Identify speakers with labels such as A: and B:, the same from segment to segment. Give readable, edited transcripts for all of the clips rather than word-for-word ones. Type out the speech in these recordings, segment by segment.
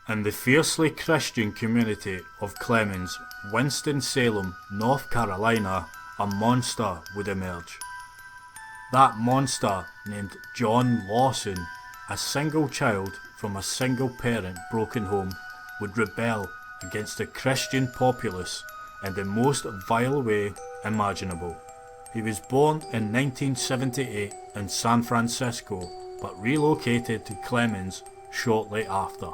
A: In the fiercely Christian community of Clemens, Winston-Salem, North Carolina, a monster would emerge. That monster, named John Lawson, a single child from a single parent broken home, would rebel against the Christian populace in the most vile way imaginable. He was born in 1978 in San Francisco, but relocated to Clemens shortly after.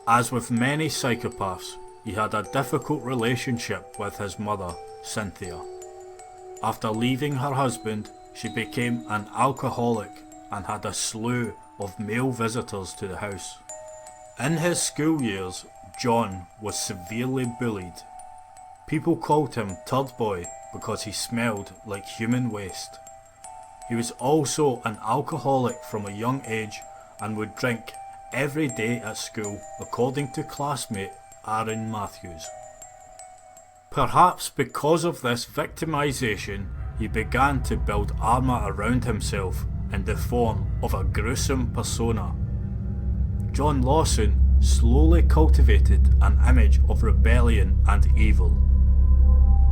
A: As with many psychopaths, he had a difficult relationship with his mother, Cynthia. After leaving her husband, she became an alcoholic and had a slew of male visitors to the house. In his school years, John was severely bullied. People called him Turd Boy because he smelled like human waste. He was also an alcoholic from a young age and would drink every day at school, according to classmate Aaron Matthews. Perhaps because of this victimization, he began to build armour around himself in the form of a gruesome persona. John Lawson slowly cultivated an image of rebellion and evil.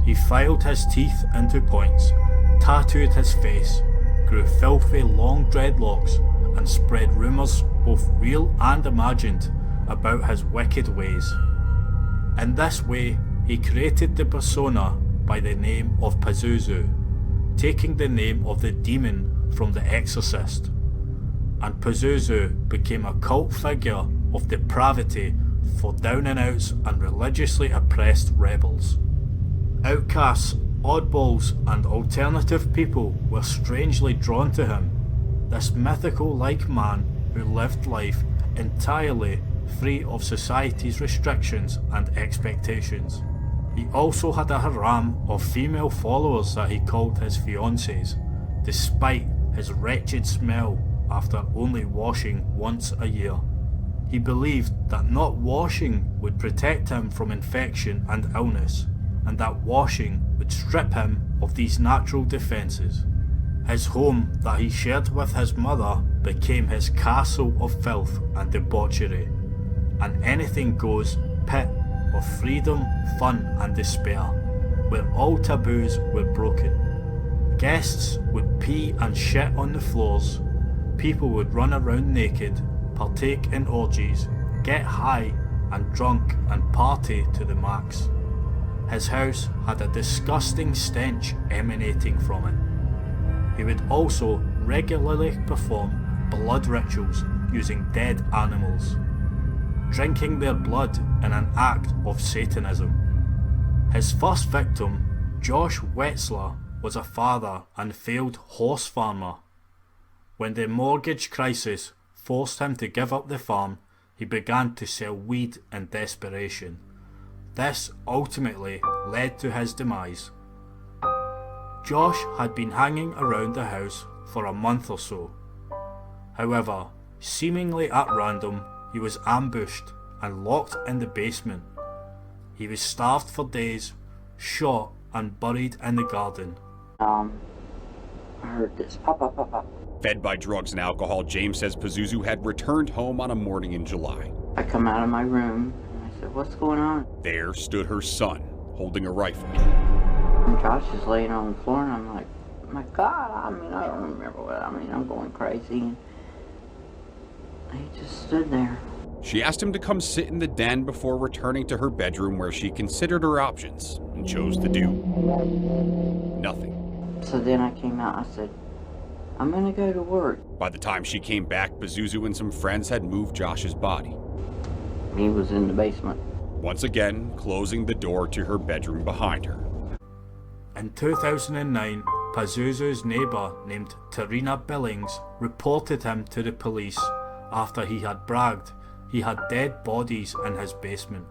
A: He filed his teeth into points, tattooed his face, grew filthy long dreadlocks, and spread rumours, both real and imagined, about his wicked ways. In this way, he created the persona by the name of Pazuzu, taking the name of the demon from The Exorcist. And Pazuzu became a cult figure of depravity for down-and-outs and religiously oppressed rebels. Outcasts, oddballs and alternative people were strangely drawn to him, this mythical-like man who lived life entirely free of society's restrictions and expectations. He also had a harem of female followers that he called his fiancées, despite his wretched smell after only washing once a year. He believed that not washing would protect him from infection and illness, and that washing would strip him of these natural defences. His home that he shared with his mother became his castle of filth and debauchery, an anything goes pit of freedom, fun and despair, where all taboos were broken. Guests would pee and shit on the floors, people would run around naked, partake in orgies, get high and drunk and party to the max. His house had a disgusting stench emanating from it. He would also regularly perform blood rituals using dead animals, drinking their blood in an act of Satanism. His first victim, Josh Wetzler, was a father and failed horse farmer. When the mortgage crisis forced him to give up the farm, he began to sell weed in desperation. This ultimately led to his demise. Josh had been hanging around the house for a month or so. However, seemingly at random, he was ambushed and locked in the basement. He was starved for days, shot and buried in the garden.
B: I heard this pop, pop, pop, pop.
C: Fed by drugs and alcohol, James says Pazuzu had returned home on a morning in July.
B: I come out of my room and I said, "What's going on?"
C: There stood her son, holding a rifle.
B: And Josh is laying on the floor and I'm like, my God, I don't remember I'm going crazy. And he just stood there.
C: She asked him to come sit in the den before returning to her bedroom, where she considered her options and chose to do nothing.
B: So then I came out, I said, "I'm gonna go to work."
C: By the time she came back, Pazuzu and some friends had moved Josh's body.
B: He was in the basement.
C: Once again, closing the door to her bedroom behind her.
A: In 2009, Pazuzu's neighbour named Tarina Billings reported him to the police after he had bragged he had dead bodies in his basement.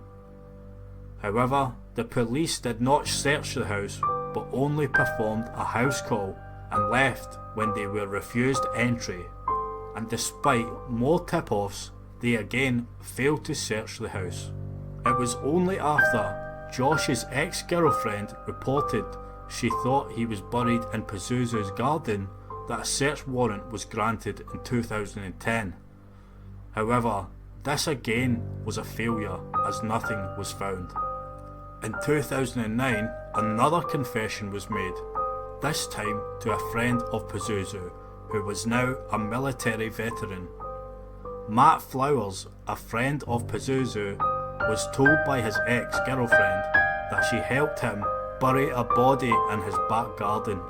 A: However, the police did not search the house, but only performed a house call and left when they were refused entry, and despite more tip-offs, they again failed to search the house. It was only after Josh's ex-girlfriend reported she thought he was buried in Pazuzu's garden that a search warrant was granted in 2010. However, This again was a failure, as nothing was found. In 2009, another confession was made, this time to a friend of Pazuzu, who was now a military veteran. Matt Flowers, a friend of Pazuzu, was told by his ex-girlfriend that she helped him bury a body in his back garden.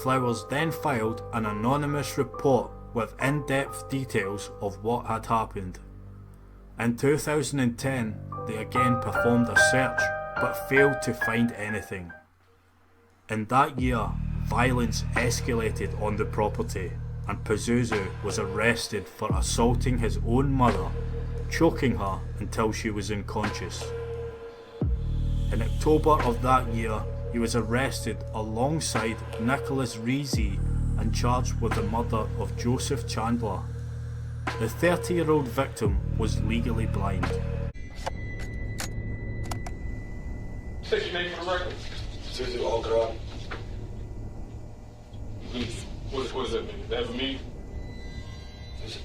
A: Flowers then filed an anonymous report with in-depth details of what had happened. In 2010, they again performed a search but failed to find anything. In that year, violence escalated on the property, and Pazuzu was arrested for assaulting his own mother, choking her until she was unconscious. In October of that year, he was arrested alongside Nicholas Reesey and charged with the murder of Joseph Chandler. The 30-year-old victim was legally blind.
D: Say your name for the record.
E: Pazuzu Algarad.
D: What does that mean? Does that mean?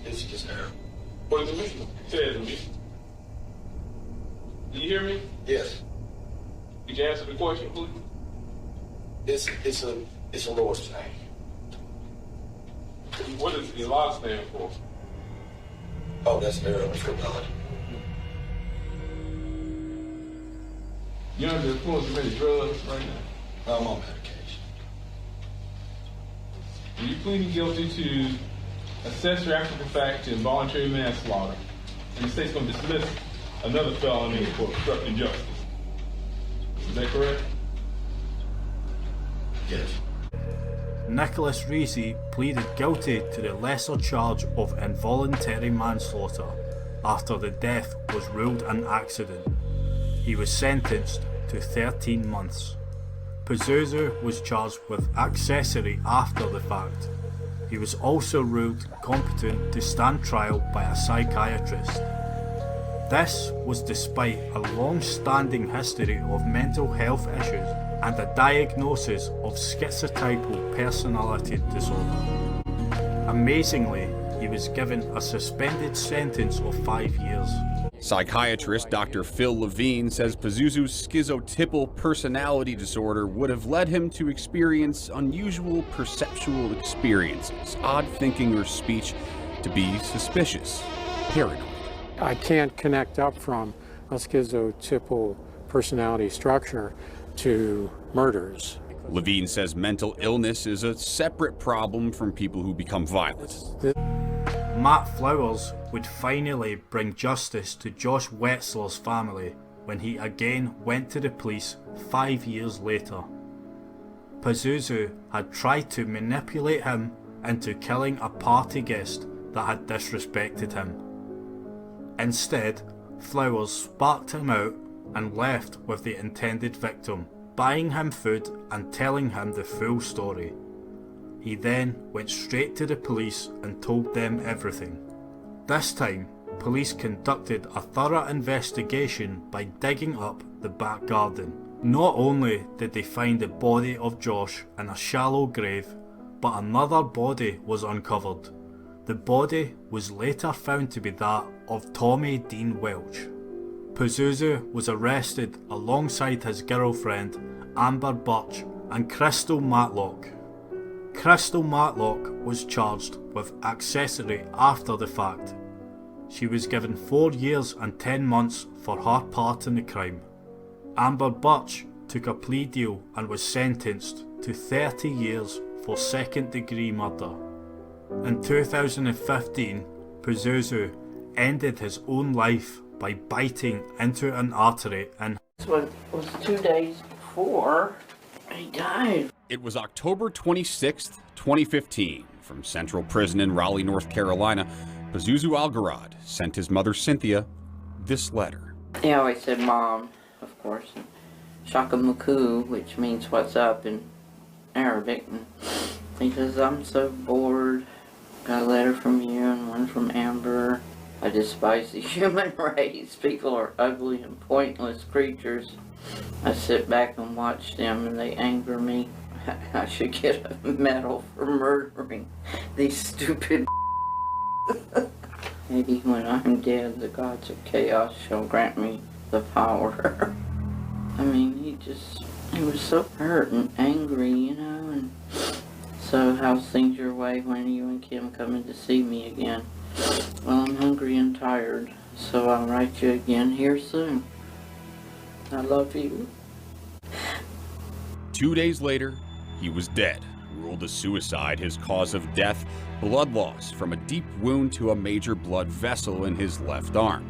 E: It's just air.
D: What does it mean? Say it to me. Do you hear me?
E: Yes.
D: Could you answer the question, please?
E: It's a Lord's name.
D: What does Allah stand for?
E: Oh, that's Arabic for God.
D: You're under the influence of any drugs right now?
E: I'm on medication.
D: Are you pleading guilty to accessory after the fact to involuntary manslaughter? And the state's going to dismiss another felony for obstructing justice. Is that correct?
E: Yes.
A: Nicholas Reesey pleaded guilty to the lesser charge of involuntary manslaughter after the death was ruled an accident. He was sentenced to 13 months. Pazuzu was charged with accessory after the fact. He was also ruled competent to stand trial by a psychiatrist. This was despite a long-standing history of mental health issues and a diagnosis of schizotypal personality disorder. Amazingly, he was given a suspended sentence of 5 years.
C: Psychiatrist Dr. Phil Levine says Pazuzu's schizotypal personality disorder would have led him to experience unusual perceptual experiences, odd thinking or speech, to be suspicious, paranoid.
F: I can't connect up from a schizotypal personality structure to murders.
C: Levine says mental illness is a separate problem from people who become violent.
A: Matt Flowers would finally bring justice to Josh Wetzler's family when he again went to the police 5 years later. Pazuzu had tried to manipulate him into killing a party guest that had disrespected him. Instead, Flowers sparked him out and left with the intended victim, buying him food and telling him the full story. He then went straight to the police and told them everything. This time, police conducted a thorough investigation by digging up the back garden. Not only did they find the body of Josh in a shallow grave, but another body was uncovered. The body was later found to be that of Tommy Dean Welch. Pazuzu was arrested alongside his girlfriend Amber Birch and Crystal Matlock. Crystal Matlock was charged with accessory after the fact. She was given 4 years and 10 months for her part in the crime. Amber Birch took a plea deal and was sentenced to 30 years for second-degree murder. In 2015, Pazuzu ended his own life by biting into an artery in.
B: This was 2 days before he died.
C: It was October 26th, 2015. From Central Prison in Raleigh, North Carolina, Pazuzu Algarad sent his mother Cynthia this letter.
B: He always said Mom, of course, and Shakamuku, which means what's up in Arabic. And he says, I'm so bored. Got a letter from you and one from Amber. I despise the human race. People are ugly and pointless creatures. I sit back and watch them and they anger me. I should get a medal for murdering these stupid. Maybe when I'm dead, the gods of chaos shall grant me the power. I mean, he was so hurt and angry, you know, and so how's things your way? When are you and Kim coming to see me again? Well, I'm hungry and tired, so I'll write you again here soon. I love you.
C: 2 days later, he was dead, ruled a suicide, his cause of death, blood loss from a deep wound to a major blood vessel in his left arm.